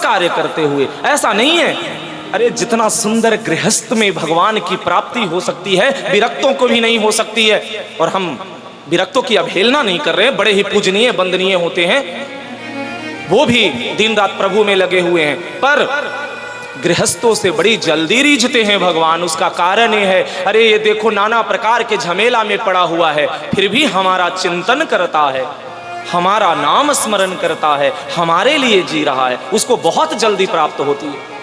कार्य करते हुए, ऐसा नहीं है। अरे जितना सुंदर गृहस्थ में भगवान की प्राप्ति हो सकती है, विरक्तों को भी नहीं हो सकती है। और हम विरक्तों की अवहेलना नहीं कर रहे हैं, बड़े ही पूजनीय वंदनीय होते हैं, वो भी दिन रात प्रभु में लगे हुए हैं, पर गृहस्थों से बड़ी जल्दी रीझते हैं भगवान। उसका कारण ये है, अरे ये देखो नाना प्रकार के झमेला में पड़ा हुआ है, फिर भी हमारा चिंतन करता है, हमारा नाम स्मरण करता है, हमारे लिए जी रहा है, उसको बहुत जल्दी प्राप्त होती है।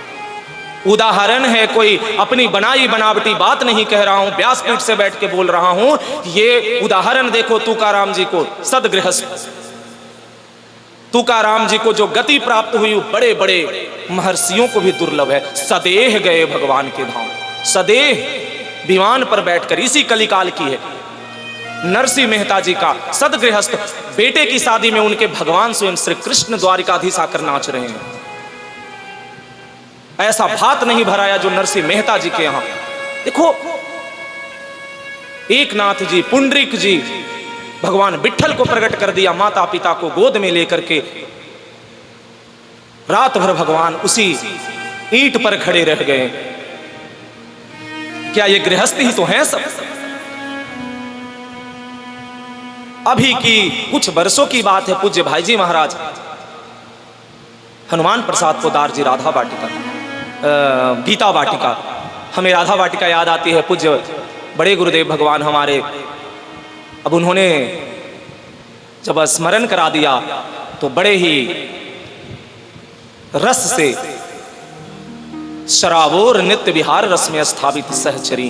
उदाहरण है, कोई अपनी बनाई बनावटी बात नहीं कह रहा हूं, व्यासपीठ से बैठ के बोल रहा हूं। ये उदाहरण देखो तुकाराम जी को, सदगृहस्थ तुकाराम जी को जो गति प्राप्त हुई, बड़े बड़े महर्षियों को भी दुर्लभ है। सदेह गए भगवान के धाम, सदेह विमान पर बैठकर, इसी कलिकाल की है। नरसिंह मेहता जी का सदगृहस्थ बेटे की शादी में उनके भगवान स्वयं श्री कृष्ण द्वारिकाधीश आकर नाच रहे हैं। ऐसा भात नहीं भराया जो नरसिंह मेहता जी के यहां। देखो एकनाथ जी, पुंडरीक जी, भगवान विठल को प्रकट कर दिया, माता पिता को गोद में लेकर के रात भर भगवान उसी ईंट पर खड़े रह गए। क्या ये गृहस्थ ही तो हैं सब? अभी की कुछ वर्षों की बात है, पूज्य भाई जी महाराज हनुमान प्रसाद पोदार जी, राधा वाटिका, गीता वाटिका, हमें राधा वाटिका याद आती है। पूज्य बड़े गुरुदेव भगवान हमारे, अब उन्होंने जब स्मरण करा दिया तो बड़े ही रस से शराबोर नित्य विहार रस में स्थापित सहचरी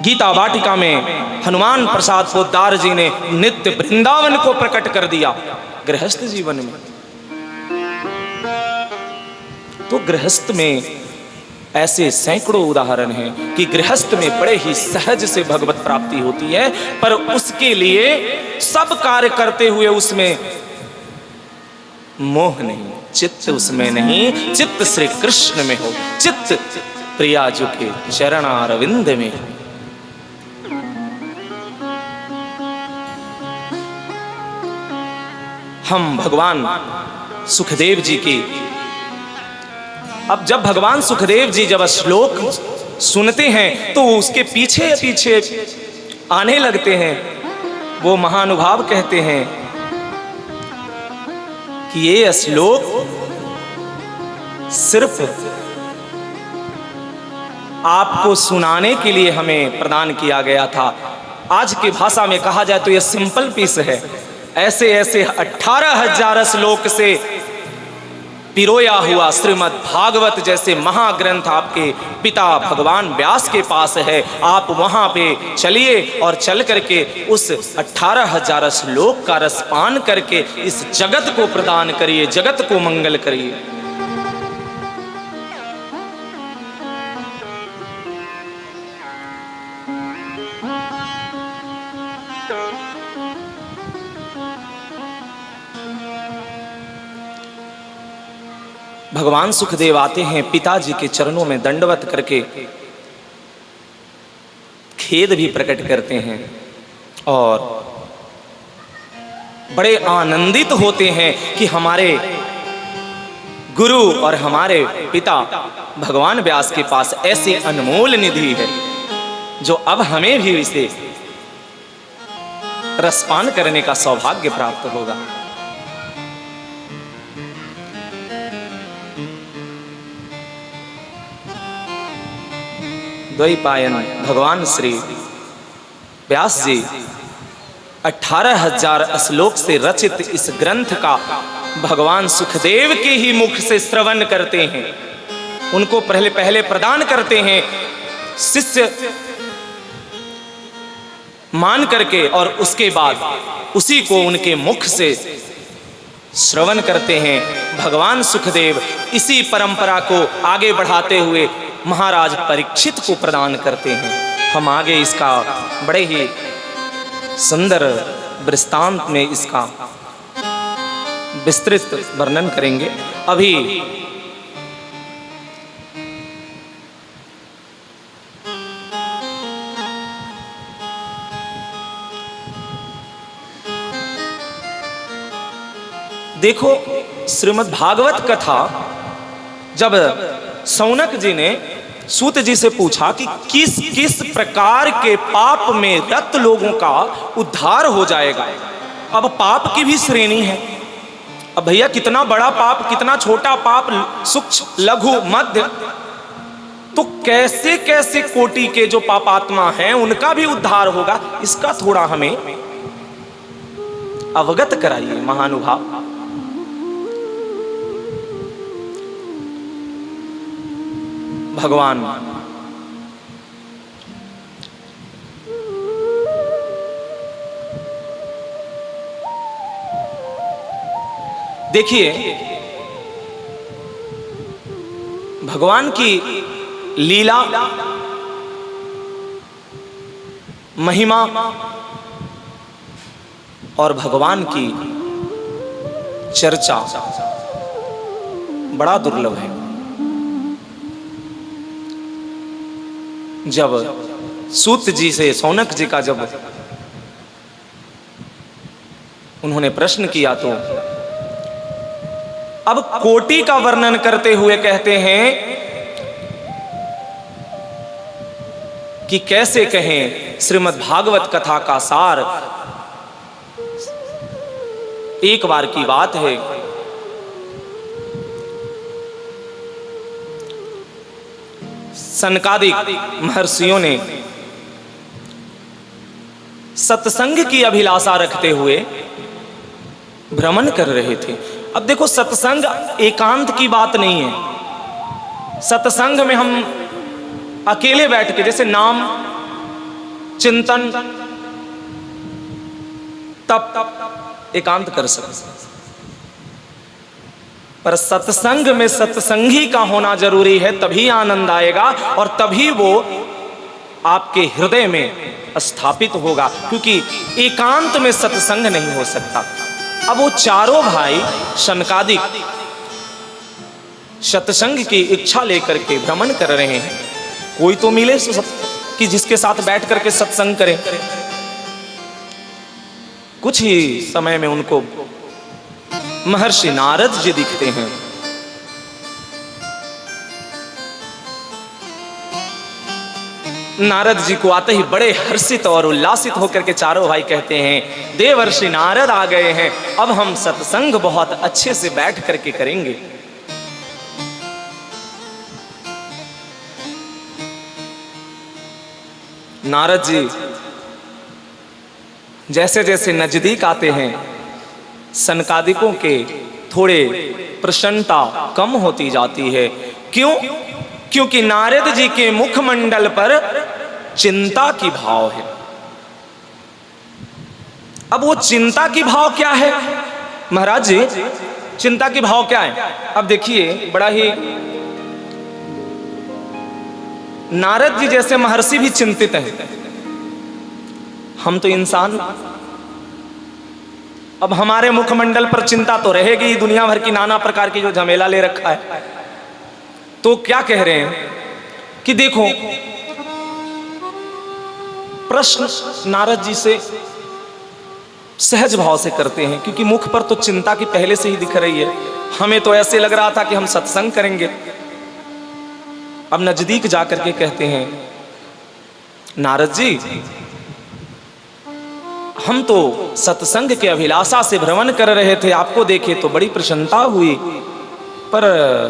गीता वाटिका में हनुमान प्रसाद पोद्दार जी ने नित्य वृंदावन को प्रकट कर दिया गृहस्थ जीवन में। तो गृहस्थ में ऐसे सैकड़ों उदाहरण हैं कि गृहस्थ में बड़े ही सहज से भगवत प्राप्ति होती है, पर उसके लिए सब कार्य करते हुए उसमें मोह नहीं, चित्त उसमें नहीं, चित्त श्री कृष्ण में हो, चित्त प्रियाजू के चरणारविंद में हो। हम भगवान सुखदेव जी की, अब जब भगवान सुखदेव जी जब श्लोक सुनते हैं तो उसके पीछे पीछे आने लगते हैं। वो महानुभाव कहते हैं कि ये श्लोक सिर्फ आपको सुनाने के लिए हमें प्रदान किया गया था। आज की भाषा में कहा जाए तो ये सिंपल पीस है। ऐसे ऐसे 18,000 श्लोक से पिरोया हुआ श्रीमद् भागवत जैसे महाग्रंथ आपके पिता भगवान व्यास के पास है। आप वहां पे चलिए और चल करके उस 18,000 श्लोक का रसपान करके इस जगत को प्रदान करिए, जगत को मंगल करिए। भगवान सुखदेव आते हैं, पिताजी के चरणों में दंडवत करके खेद भी प्रकट करते हैं और बड़े आनंदित होते हैं कि हमारे गुरु और हमारे पिता भगवान व्यास के पास ऐसी अनमोल निधि है जो अब हमें भी इसे रसपान करने का सौभाग्य प्राप्त होगा। द्वैपायन भगवान श्री व्यास जी 18,000 श्लोक से रचित इस ग्रंथ का भगवान सुखदेव के ही मुख से श्रवण करते हैं, उनको पहले प्रदान करते हैं शिष्य मान करके, और उसके बाद उसी को उनके मुख से श्रवण करते हैं। भगवान सुखदेव इसी परंपरा को आगे बढ़ाते हुए महाराज परीक्षित को प्रदान करते हैं। हम आगे इसका बड़े ही सुंदर वृत्तांत में इसका विस्तृत वर्णन करेंगे। अभी देखो श्रीमद् भागवत कथा, जब सौनक जी ने सूत जी से पूछा कि किस किस प्रकार के पाप में रत लोगों का उद्धार हो जाएगा। अब पाप की भी श्रेणी है। अब भैया कितना बड़ा पाप, कितना छोटा पाप, सूक्ष्म, लघु, मध्य, तो कैसे कैसे कोटि के जो पापात्मा हैं उनका भी उद्धार होगा, इसका थोड़ा हमें अवगत कराइए महानुभाव। भगवान देखिए, भगवान की लीला, महिमा और भगवान की चर्चा बड़ा दुर्लभ है। जब सूत जी से सौनक जी का जब उन्होंने प्रश्न किया, तो अब कोटि का वर्णन करते हुए कहते हैं कि कैसे कहें श्रीमद् भागवत कथा का सार। एक बार की बात है, सनकादिक महर्षियों ने सत्संग की अभिलाषा रखते हुए भ्रमण कर रहे थे। अब देखो, सत्संग एकांत की बात नहीं है। सत्संग में हम अकेले बैठ के, जैसे नाम, चिंतन, तप एकांत कर सकते, पर सत्संग में सत्संगी का होना जरूरी है, तभी आनंद आएगा और तभी वो आपके हृदय में स्थापित होगा, क्योंकि एकांत में सत्संग नहीं हो सकता। अब वो चारों भाई शनकादिक सत्संग की इच्छा लेकर के भ्रमण कर रहे हैं। कोई तो मिले कि जिसके साथ बैठ करके सत्संग करें। कुछ ही समय में उनको महर्षि नारद जी दिखते हैं। नारद जी को आते ही बड़े हर्षित और उल्लासित होकर के चारों भाई कहते हैं, देवर्षि नारद आ गए हैं, अब हम सत्संग बहुत अच्छे से बैठ करके करेंगे। नारद जी जैसे जैसे नजदीक आते हैं, सनकादिकों के थोड़े प्रसन्नता कम होती जाती है। क्यों? क्योंकि नारद जी के मुखमंडल पर चिंता की भाव है। अब वो चिंता की भाव क्या है महाराज जी? चिंता की भाव क्या है? अब देखिए, बड़ा ही नारद जी जैसे महर्षि भी चिंतित हैं। हम तो इंसान, अब हमारे मुखमंडल पर चिंता तो रहेगी ही, दुनिया भर की नाना प्रकार की जो झमेला ले रखा है। तो क्या कह रहे हैं कि देखो, प्रश्न नारद जी से सहज भाव से करते हैं, क्योंकि मुख पर तो चिंता की पहले से ही दिख रही है। हमें तो ऐसे लग रहा था कि हम सत्संग करेंगे। अब नजदीक जाकर के कहते हैं, नारद जी, हम तो सत्संग के अभिलाषा से भ्रमण कर रहे थे, आपको देखे तो बड़ी प्रसन्नता हुई, पर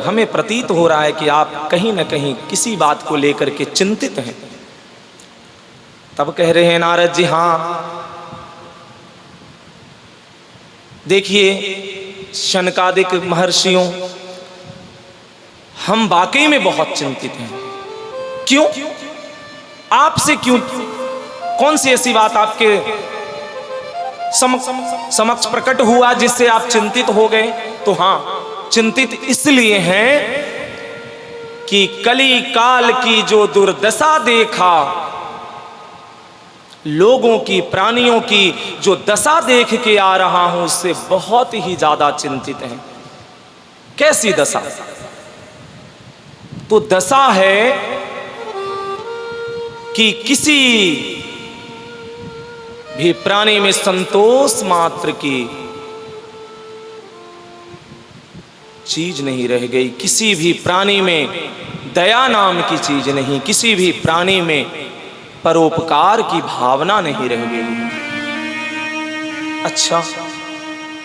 हमें प्रतीत हो रहा है कि आप कहीं न कहीं किसी बात को लेकर के चिंतित हैं। तब कह रहे हैं नारद जी, हाँ देखिए शनकादिक महर्षियों, हम वाकई में बहुत चिंतित हैं। क्यों? आपसे क्यों? कौन सी ऐसी बात आपके समक्ष प्रकट हुआ जिससे आप चिंतित हो गए? तो हाँ, चिंतित इसलिए हैं कि कली काल की जो दुर्दशा देखा, लोगों की, प्राणियों की जो दशा देख के आ रहा हूं, उससे बहुत ही ज्यादा चिंतित हैं। कैसी दशा? तो दशा है कि किसी भी प्राणी में संतोष मात्र की चीज नहीं रह गई, किसी भी प्राणी में दया नाम की चीज नहीं, किसी भी प्राणी में परोपकार की भावना नहीं रह गई। अच्छा,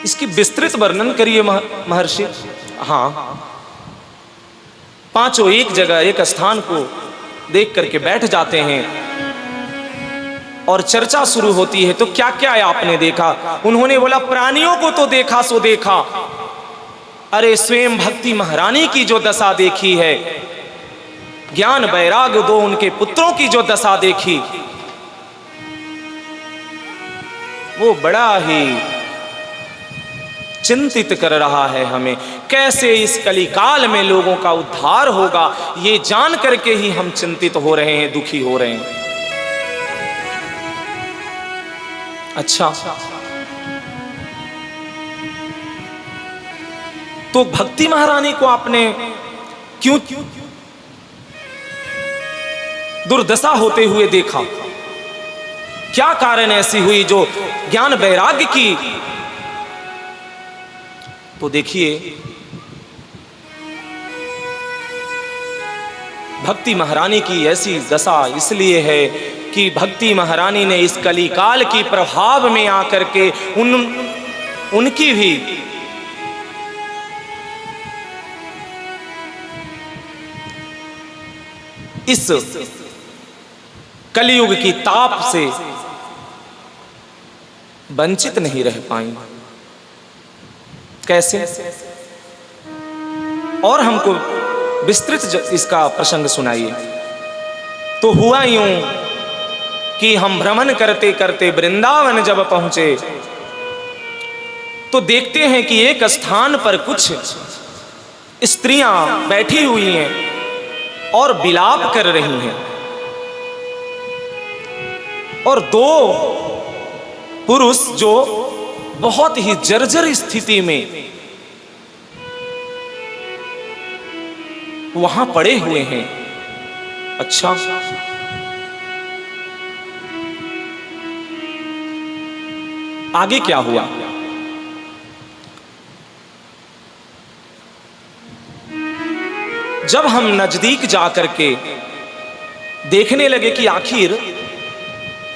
इसकी विस्तृत वर्णन करिए महर्षि। हाँ, पांचों एक जगह एक स्थान को देख करके बैठ जाते हैं और चर्चा शुरू होती है। तो क्या क्या आपने देखा? उन्होंने बोला, प्राणियों को तो देखा सो देखा, अरे स्वयं भक्ति महारानी की जो दशा देखी है, ज्ञान वैराग दो उनके पुत्रों की जो दशा देखी, वो बड़ा ही चिंतित कर रहा है हमें। कैसे इस कलिकाल में लोगों का उद्धार होगा, ये जान करके ही हम चिंतित हो रहे हैं, दुखी हो रहे हैं। अच्छा, तो भक्ति महारानी को आपने क्यों दुर्दशा होते हुए देखा? क्या कारण ऐसी हुई जो ज्ञान वैराग्य की? तो देखिए, भक्ति महारानी की ऐसी दशा इसलिए है कि भक्ति महारानी ने इस कलिकाल की प्रभाव में आकर के उनकी भी इस कलियुग की ताप से वंचित नहीं रह पाई। कैसे? और हमको विस्तृत इसका प्रसंग सुनाइए। तो हुआ यूं कि हम भ्रमण करते करते वृंदावन जब पहुंचे तो देखते हैं कि एक स्थान पर कुछ स्त्रियां बैठी हुई हैं और विलाप कर रही हैं, और दो पुरुष जो बहुत ही जर्जर स्थिति में वहां पड़े हुए हैं। अच्छा, आगे क्या हुआ? जब हम नजदीक जाकर के देखने लगे कि आखिर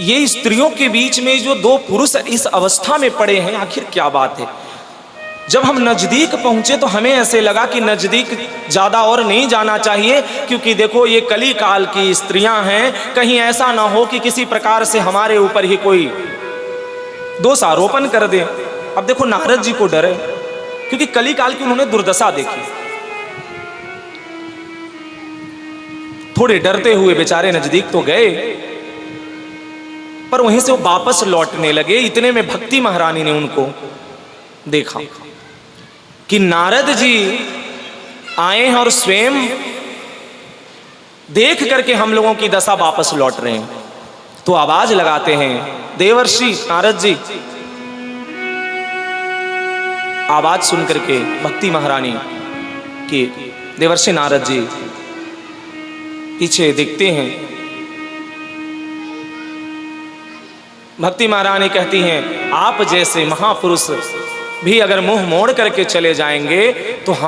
ये स्त्रियों के बीच में जो दो पुरुष इस अवस्था में पड़े हैं, आखिर क्या बात है? जब हम नजदीक पहुंचे तो हमें ऐसे लगा कि नजदीक ज्यादा और नहीं जाना चाहिए, क्योंकि देखो ये कली काल की स्त्रियां हैं, कहीं ऐसा ना हो कि किसी प्रकार से हमारे ऊपर ही कोई दोष आरोपण कर दे। अब देखो नारद जी को डर है, क्योंकि कली काल की उन्होंने दुर्दशा देखी। थोड़े डरते हुए बेचारे नजदीक तो गए, पर वहीं से वो वापस लौटने लगे। इतने में भक्ति महारानी ने उनको देखा कि नारद जी आए हैं और स्वयं देख करके हम लोगों की दशा वापस लौट रहे हैं। तो आवाज लगाते हैं, देवर्षि नारद जी। आवाज सुन करके भक्ति महारानी की देवर्षि नारद जी पीछे देखते हैं। भक्ति महारानी कहती हैं, आप जैसे महापुरुष भी अगर मुंह मोड़ करके चले जाएंगे तो हम